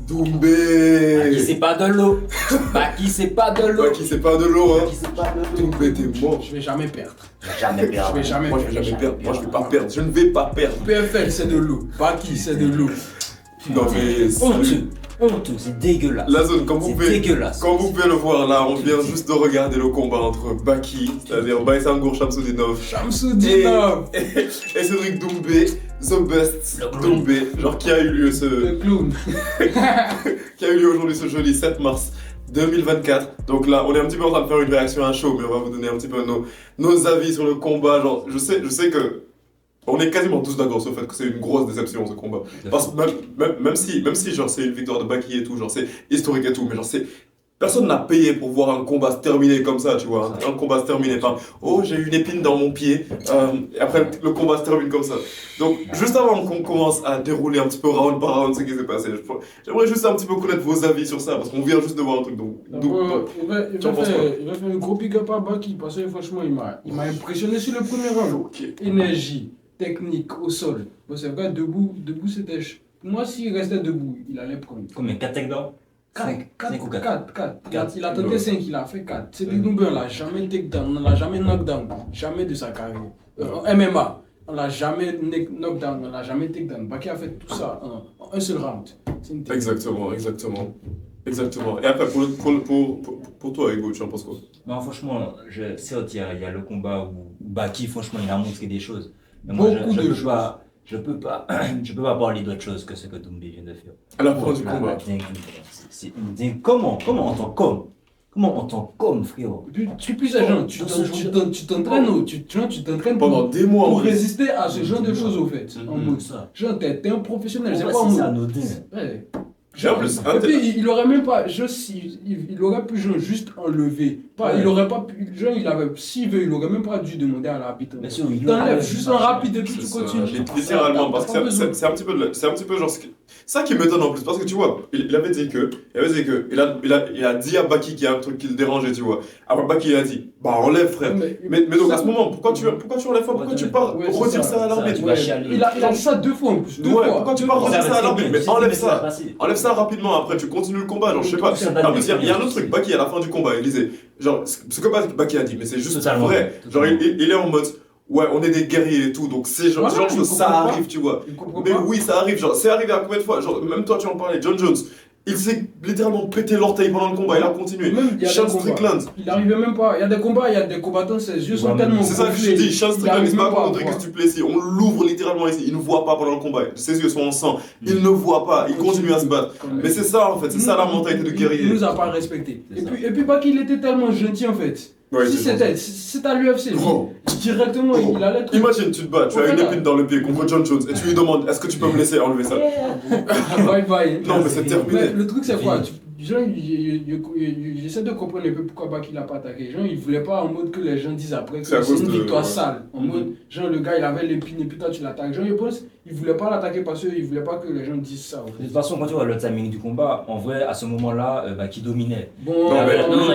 Doumbé. Baki, c'est pas de l'eau. Baki, c'est pas de l'eau. Baki, c'est pas de l'eau, hein. Baki, c'est pas de l'eau. Doumbé, t'es mort. Je vais jamais perdre. Jamais perdre. Je vais jamais Moi, je vais jamais perdre. Moi, je vais pas perdre. Je ne vais pas perdre. PFL, c'est de l'eau. Baki, c'est de l'eau. Non, mais. Honteux. Honteux, c'est dégueulasse. La zone, comme vous C'est pouvez. dégueulasse. Comme vous pouvez le voir là, on vient juste de regarder le combat entre Baki, c'est-à-dire Baïsangour Shamsudinov, Shamsudinov. et Cédric Doumbé, The Best Le clown. Doumbé, genre qui a eu lieu Le clown. qui a eu lieu aujourd'hui ce jeudi 7 mars 2024. Donc là, on est un petit peu en train de faire une réaction à chaud, mais on va vous donner un petit peu nos avis sur le combat. Genre, je sais que on est quasiment tous d'accord sur le fait que c'est une grosse déception ce combat. Parce que même si genre c'est une victoire de Baki et tout, genre c'est historique et tout, mais genre c'est personne n'a payé pour voir un combat se terminer comme ça, tu vois. Un combat se terminer par oh j'ai eu une épine dans mon pied, et après le combat se termine comme ça. Donc juste avant qu'on commence à dérouler un petit peu round par round ce qui s'est passé, j'aimerais juste un petit peu connaître vos avis sur ça parce qu'on vient juste de voir un truc. Donc, Il va faire un gros big up à Baki parce que franchement il m'a impressionné sur le premier round. ok. Énergie, technique au sol. Bon, c'est vrai, debout c'était. Pour moi, s'il restait debout, il allait prendre. Combien 4 takedowns 5 ou 4 4. Il a tenté 5, il a fait 4. C'est des Doumbé, on l'a jamais takedown, on l'a jamais knockdown. Jamais de sa carrière. En MMA, on l'a jamais knockdown, on l'a jamais takedown. Baki a fait tout ça en un seul round. C'est une technique. Exactement. Et après, pour toi, Hugo, tu en penses quoi? Non, franchement, certes, il y a le combat où Baki, franchement, il a montré des choses. Mais Beaucoup je de peux choses. pas, je peux pas parler d'autre chose que ce que Doumbé vient de faire. À la fin du combat. C'est une dingue. Comment en tant qu'homme, frérot? Et puis plus agent, tu t'entraînes, tu t'entraînes Pendant des mois, pour oui. résister à ce genre de choses au fait. En mode ça. genre t'es un professionnel, c'est Ouais, pas en c'est mode. anodin. Ouais. Et en plus, Et puis il aurait même pas, il aurait pu genre, juste enlever. Pas, Ouais. il aurait pas pu, genre il avait, s'il veut, il aurait même pas dû demander à l'arbitre. Bien sûr, il T'enlèves enlève. juste en rapide et puis tu C'est ça, continues. littéralement, parce T'as pas que besoin. c'est un petit peu genre ça qui m'étonne en plus, parce que tu vois, il avait dit que, il a dit à Baki qu'il y a un truc qui le dérangeait, tu vois. Après Baki il a dit, bah enlève frère. Mais donc à ce moment, pourquoi tu enlèves pas, pourquoi tu pars Ouais, c'est redire ça, ça à l'arbitre? tu vas chialer. Il a dit ça 2 fois en plus. 2 Ouais, fois. pourquoi tu pars redire ça à l'arbitre? Mais enlève ça rapidement, après tu continues le combat, genre je sais pas. En plus, il y a un autre truc, Baki à la fin du combat, il disait, genre, ce que Baki a dit, mais c'est juste Totalement. vrai. Genre, il est en mode, ouais, on est des guerriers et tout, donc c'est genre, Voilà, genre je ça comprends pas. arrive, tu vois. Je comprends Mais pas. oui, ça arrive, genre, c'est arrivé à combien de fois? Genre, même toi, tu en parlais, John Jones, il s'est littéralement pété l'orteil pendant le combat, il a continué. Même il y a Sean des combats. Strickland, Il arrivait même pas. Il y a des combats, il y a des combattants, ses yeux sont Ouais, tellement c'est ça que je gonflés, dis, Sean il Strickland, arrive il se bat même pas contre à Rodriguez voir. Duplessis, on l'ouvre littéralement ici, il ne voit pas pendant le combat, ses yeux sont en sang, il ne voit pas, il continue à se battre. Mais c'est ça en fait, c'est ça la mentalité de Il guerrier. nous a pas respecté. C'est ça. Et puis pas qu'il était tellement gentil en fait. Ouais, Si c'est c'est à l'UFC, Bro. directement il allait être. Imagine, tu te bats, tu as une Voilà. épine dans le pied contre John Jones et tu lui demandes est-ce que tu peux me laisser enlever ça? Bye bye. Non, mais c'est Mais terminé. le truc c'est quoi? Genre, j'essaie de comprendre un peu pourquoi Baki l'a pas attaqué. Genre, il voulait pas en mode que les gens disent après que C'est à c'est cause une de- victoire ouais. sale. En mode, genre, le gars il avait l'épine et puis toi tu l'attaques. Genre, je pense il voulait pas l'attaquer parce qu'il voulait pas que les gens disent ça. En De fait. toute façon, quand tu vois le timing du combat, en vrai, à ce moment-là, Baki dominait. Bon, Il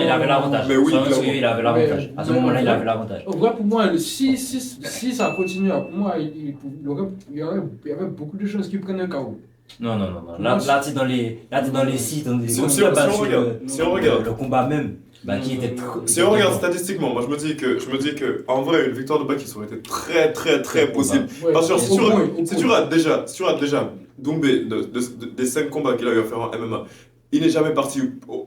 avait l'avantage. Mais oui, Soyons clairement. sérieux, il avait l'avantage. À ce Mais- moment-là, il avait l'avantage. En vrai, pour moi, si ça continue, pour moi, il y avait beaucoup de choses qui prennent un KO. Non. Là, t'es dans les sites, dans les Si on on regarde. le combat même. Baki était trop. Si on regarde statistiquement, moi je me dis que en vrai une victoire de Baki ça aurait été très possible. Ouais, Parce que si tu au rates déjà Doumbé des 5 combats qu'il a eu à faire en MMA, il n'est jamais parti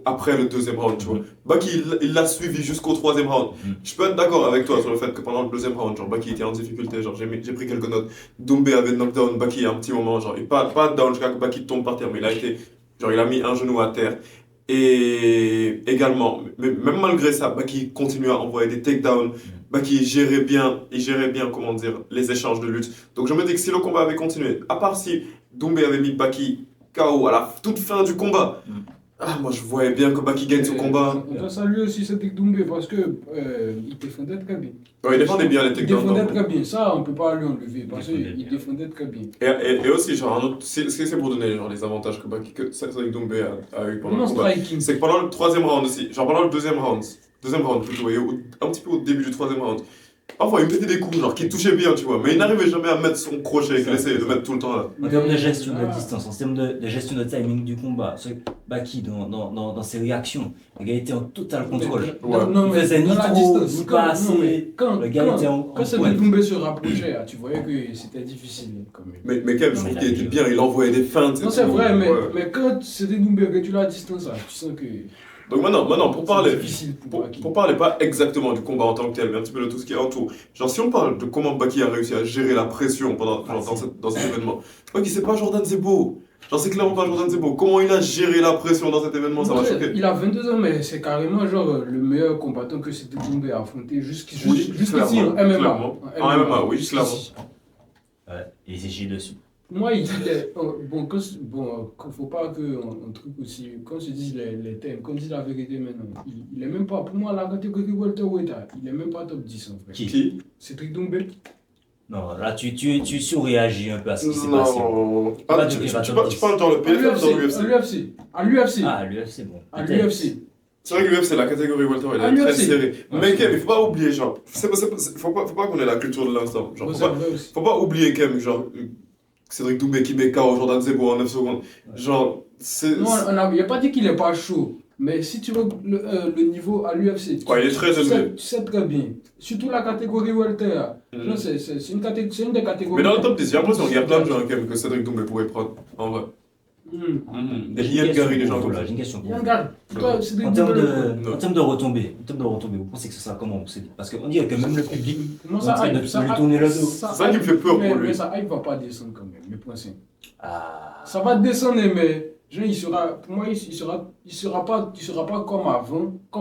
après le deuxième round, tu vois. Baki il l'a suivi jusqu'au troisième round. Je peux être d'accord avec toi sur le fait que pendant le deuxième round, genre Baki était en difficulté, genre j'ai pris quelques notes. Doumbé avait knockdown Baki à un petit moment, genre pas down jusqu'à que Baki tombe par terre, mais il a mis un genou à terre. Et également, même malgré ça, Baki continue à envoyer des takedowns. Baki gérait bien, comment dire, les échanges de lutte. Donc je me dis que si le combat avait continué, à part si Doumbé avait mis Baki KO à la toute fin du combat, moi je voyais bien que Baki gagne ce combat. On doit saluer aussi Cédric Doumbé parce que il défendait très bien. Ouais, il défendait bien les Il takedowns. défendait très bien. Ça, on peut pas lui enlever parce qu'il défendait très bien. Et aussi, genre, un autre, c'est pour donner genre, les avantages que Cédric Doumbé a eu pendant le Non, combat. striking. C'est que pendant le troisième round aussi, genre pendant le deuxième round plutôt, et un petit peu au début du troisième round, Parfois, il mettait des coups, genre, qui touchaient bien, tu vois. Mais il n'arrivait jamais à mettre son crochet qu'il essayait de mettre tout le temps là. En termes de gestion de distance, en termes de gestion de timing du combat, Baki, dans ses réactions, le gars était en total contrôle. Ouais. Non, Il mais faisait ni dans la trop, distance, ni pas assez. quand, Le gars était en quand c'est pointe. tombé se rapprocher, tu voyais que c'était difficile. Quand même. Mais quand même, je trouve qu'il était bien, il envoyait des feintes. et Non, c'est tout. vrai, Ouais. mais quand c'était Doumbé que tu l'as à distance, tu sens que Donc maintenant, pour parler. c'est difficile pour Baki. Pour parler pas exactement du combat en tant que tel, mais un petit peu de tout ce qui entoure. Genre, si on parle de comment Baki a réussi à gérer la pression dans cet événement, Baki, c'est pas Jordan Zebo. Genre, c'est clairement pas Jordan Zebo. Comment il a géré la pression dans cet événement, ça m'a choqué. Il a 22 ans, mais c'est carrément genre le meilleur combattant que c'était Doumbé à affronter jusqu'ici clairement, en MMA. clairement. En MMA, oui, clairement. Ouais, il s'est chié dessus. Moi, il est. Faut pas qu'on truc aussi. Quand se disent les thèmes, qu'on dise la vérité maintenant, il est même pas. Pour moi, la catégorie welterweight, il est même pas top 10 en fait. Qui Cédric Doumbé. Non, là, tu surréagis un peu à ce qui s'est passé. Non. Pas Ah, de- tu pas de- parles dans le PFL ou dans l'UFC? À l'UFC. Ah, l'UFC, bon. À peut-être. l'UFC. C'est vrai que l'UFC, la catégorie welter, elle Ah, est très l'UFC. serrée. Ouais, Mais c'est quand même, il faut pas oublier, genre, faut pas qu'on ait la culture de l'instant. Genre, C'est vrai aussi. faut pas oublier quand même, genre, Cédric Doumbé qui met KO Jordan Zebo en 9 secondes. Genre, c'est. Non, il n'a pas dit qu'il n'est pas chaud. Mais si tu veux le niveau à l'UFC, Ouais, il est très élevé. tu sais très bien. Surtout la catégorie welter. Mhm. C'est une des catégories. Mais dans le top 10, j'ai l'impression qu'il y a plein de gens quand même que Cédric Doumbé pourrait prendre, en vrai. Hmm. Des J'ai une Ian question Gary, des pour gens vous, comme là, ça. j'ai une question pour Yann vous. Gard, toi, Cédric En termes Doumbé. de retombées, vous pensez que ce sera comment procéder? Parce qu'on dirait que même le public Comment est en train de lui tourner le dos. C'est ça qui me fait peur pour lui. Mais ça hype va pas descendre quand même, mais point c'est. Ah, Ça va descendre, mais genre, pour moi, il sera pas comme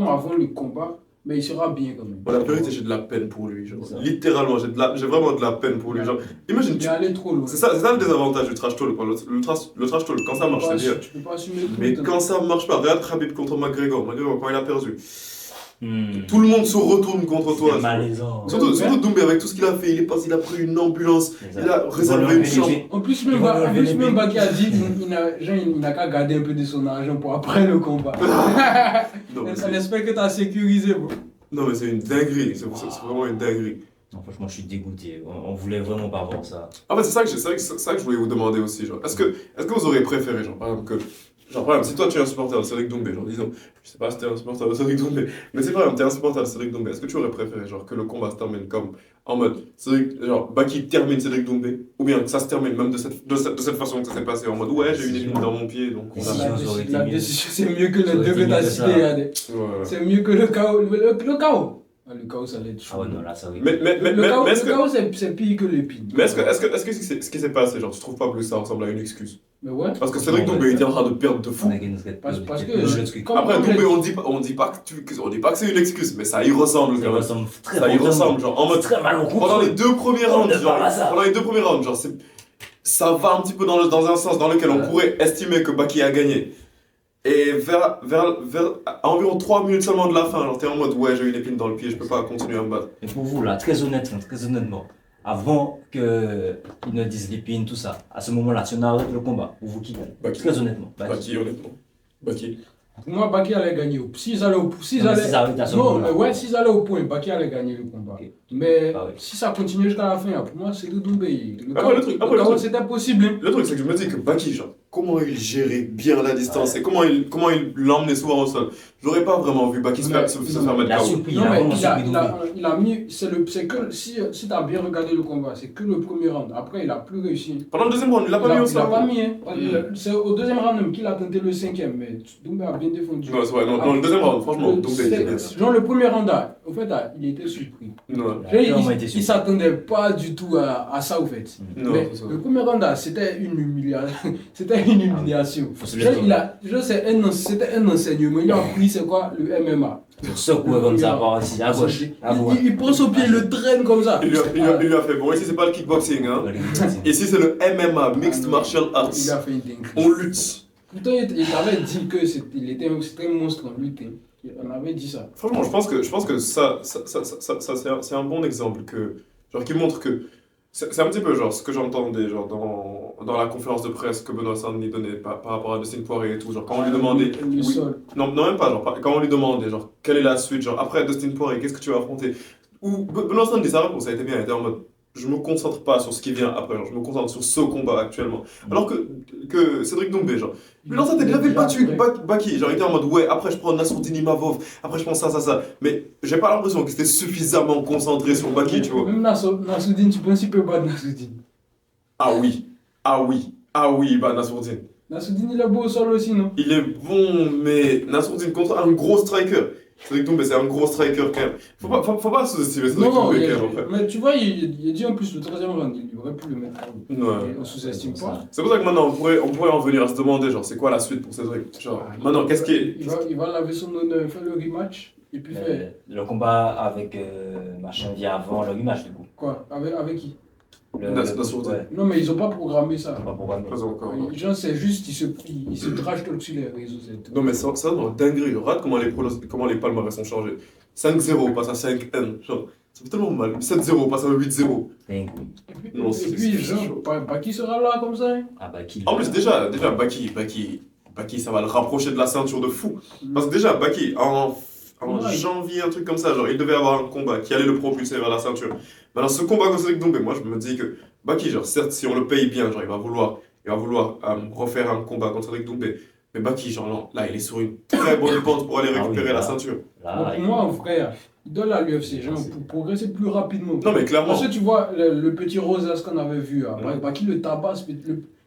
avant le combat, mais il sera bien quand même. Bon, la vérité, j'ai de la peine pour lui. Genre. C'est ça. Littéralement, j'ai vraiment de la peine pour lui. Genre, imagine, Il est allé trop loin. c'est ça le désavantage du trash talk. Quoi. Le trash talk, quand ça marche, c'est bien. Tu peux pas assumer tout Mais le temps. quand ça marche pas, regarde Khabib contre McGregor. McGregor, quand il a perdu, hmm. tout le monde se retourne contre toi. C'est malaisant. Surtout Doumbé, avec tout ce qu'il a fait, il a pris une ambulance, il a réservé une chambre. En plus, Ils vont enlever les même billes. Baki a dit il n'a qu'à garder un peu de son argent pour après le combat. Non, mais Ça l'espère que tu as sécurisé, bro. non, mais c'est une dinguerie, c'est vraiment une dinguerie. Non, franchement, je suis dégoûté. On voulait vraiment pas voir ça. En fait, c'est ça que je voulais vous demander aussi. Genre, est-ce que vous auriez préféré, genre, par exemple, si toi tu es un supporter de Cédric Doumbé, genre, disons, je sais pas si t'es un supporter de Cédric Doumbé, mais si par exemple t'es un supporter de Cédric Doumbé, est-ce que tu aurais préféré, genre, que le combat se termine comme, en mode, Baki termine Cédric Doumbé, ou bien que ça se termine même de cette façon que ça s'est passé, en mode, ouais, j'ai une épine dans mon pied, donc on a. Décision, ça aurait été La mieux. décision, c'est mieux que Ça les aurait deux été que tu as mieux que cités. ça. Regardez. Ouais. C'est mieux que le chaos. Le chaos. Ah, le chaos, ça allait être chaud. Ah ouais, non, là, ça aurait Mais est-ce Le chaos, c'est pire que l'épine. que ce qui s'est passé, genre, tu trouves pas que ça ressemble à une excuse? Mais ouais. Parce que Cédric Doumbé, il était en train de perdre de fou. Parce que le truc. comme- Après, comme Doumbé, les- on dit pas que c'est une excuse, mais ça y ressemble Ça quand même. ressemble très Ça y ressemble, genre, en mode. très mal au Pendant les deux premiers On rounds, ne parle pas ça. genre, ça va un petit peu dans un sens dans lequel on Ouais. pourrait estimer que Baki a gagné. Et à environ 3 minutes seulement de la fin, genre, t'es en mode, ouais, j'ai une épine dans le pied, je peux pas continuer à me battre. Mais pour vous, là, très honnêtement, avant qu'ils ne disent l'épine, tout ça, à ce moment-là, si on arrête le combat, pour vous qui gagne? Baki. Très honnêtement. Baki, honnêtement. Baki. Pour moi, Baki allait gagner. S'ils allaient au Non, mais s'ils arrêtent à ce moment-là. s'ils allaient au point, Baki allait gagner le combat. Ok. Mais Ah ouais. si ça continue jusqu'à la fin, pour moi, c'est Doumbé. Après, le chaos, truc- c'était possible. Hein. Le truc, c'est que je me dis que Baki, genre, comment il gérait bien la distance et comment il l'emmenait souvent au sol. J'aurais pas vraiment vu Baki se faire mettre Il a KO. surpris, il Non, a mais vraiment surpris Doumbé. il a mis. C'est que si tu as bien regardé le combat, c'est que le premier round. Après, il a plus réussi. Pendant le deuxième round, il l'a pas mis au Il l'a sol. pas mis. Hein. C'est au deuxième round même qu'il a tenté le cinquième. Mais Doumbé a bien défendu. Non, c'est vrai, non, le deuxième round, franchement, Doumbé était bien. Genre le premier round, au fait, il était surpris. Non, Il a clairement été Il surpris. s'attendait pas du tout à ça, au fait. non, Mais c'est ça. le premier round, c'était une humiliation. C'était une humiliation. Faut se Genre, laisser. c'était un enseignement. Il a appris c'est quoi le MMA. Secouer comme ça, par ici, à gauche, à droite. Il pense au pied, il le traîne comme ça. Il lui a fait, bon, ici c'est pas le kickboxing, hein. Ici c'est le MMA, Mixed Martial Arts. Il a fait une dinguerie. On lutte. Pourtant, il avait dit que c'était un monstre en lutte. Hein. On avait dit ça. Franchement, je pense que ça c'est un bon exemple que, genre, qui montre que c'est un petit peu genre ce que j'entendais genre dans la conférence de presse que Benoît Saint-Denis donnait par rapport à Dustin Poirier et tout, genre quand on lui demandait, Le oui, sol. non même pas, genre quand on lui demandait genre quelle est la suite, genre après Dustin Poirier, qu'est-ce que tu vas affronter? où Benoît Stanley, sa réponse, ça a été bien, il était en mode, je me concentre pas sur ce qui vient après, genre, je me concentre sur ce combat actuellement. Alors que Cédric Doumbé, genre, lui dans sa tête, il avait battu Baki, genre, il était en mode, ouais, après je prends Nassourdine Imavov, après je prends ça. Mais j'ai pas l'impression qu'il était suffisamment concentré sur Baki, tu vois. Même Nassourdine, tu penses qu'il peut battre Nassourdine? Ah oui, bah Nassourdine. Nassourdine, il est beau au sol aussi, non? Il est bon, mais Nassourdine contre un gros striker. Cédric Doumbé, c'est un gros striker quand même. Faut pas sous-estimer Cédric Non, Doumbé quand même après. mais tu vois, il a dit en plus le troisième round, il aurait pu le mettre. Ouais. On sous-estime pas. C'est pour ça que maintenant on pourrait en venir à se demander, genre, c'est quoi la suite pour Cédric? Genre, maintenant, qu'est-ce qui est. Il va laver son honneur, faire le rematch, et puis faire. Le combat avec machin vient avant le rematch, du coup. Quoi? Avec qui? Nassourdine. Ouais, Non, mais ils ont pas programmé ça. pas programmé. Pas encore. Les gens, c'est juste, ils se trash talk sur les réseaux. Non, mais ça dans le dinguerie. Regarde comment les palmarès sont changés. 5-0 passe à 5-1. Genre, ça fait tellement mal. 7-0 passe à 8-0. Non, Et puis, genre, pas qui sera là comme ça? Hein? Ah bah qui En plus, déjà Baki, ça va le rapprocher de la ceinture de fou. Parce que déjà, Baki, en Ouais. janvier, un truc comme ça, genre, il devait avoir un combat qui allait le propulser vers la ceinture. Maintenant, ce combat contre Cédric Doumbé, moi, je me dis que Baki, genre, certes, si on le paye bien, genre, il va vouloir refaire un combat contre Cédric Doumbé. Mais Baki, genre, non, là, il est sur une très bonne pente pour aller récupérer la ceinture. Bon, pour moi, frère, donne à l'UFC, genre, pour progresser plus rapidement. Non, mais clairement. Parce que tu vois, le petit Rosas qu'on avait vu, hein, Baki le tabasse.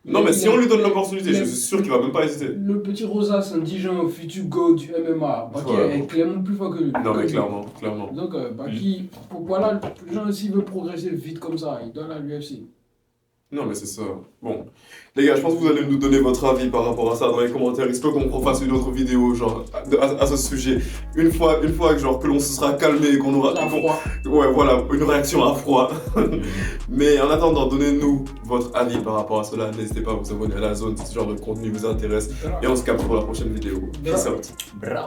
Non, mais si on lui donne l'opportunité, je suis sûr qu'il va même pas hésiter. Le petit Rosas, un Dijon, futur go du MMA, Baki Ouais. est clairement plus fort que lui. Non, mais clairement. Donc, Baki, voilà, les gens, s'ils veulent progresser vite comme ça, ils donnent à l'UFC. Non, mais c'est ça. Bon. Les gars, je pense que vous allez nous donner votre avis par rapport à ça dans les commentaires. Il se peut qu'on refasse une autre vidéo, genre, à ce sujet. Une fois que, genre, que l'on se sera calmé et qu'on aura. À froid. Ouais, voilà, une réaction à froid. Mais en attendant, donnez-nous votre avis par rapport à cela. N'hésitez pas à vous abonner à la zone si ce genre de contenu vous intéresse. Et on se capte pour la prochaine vidéo. Peace out. Bravo.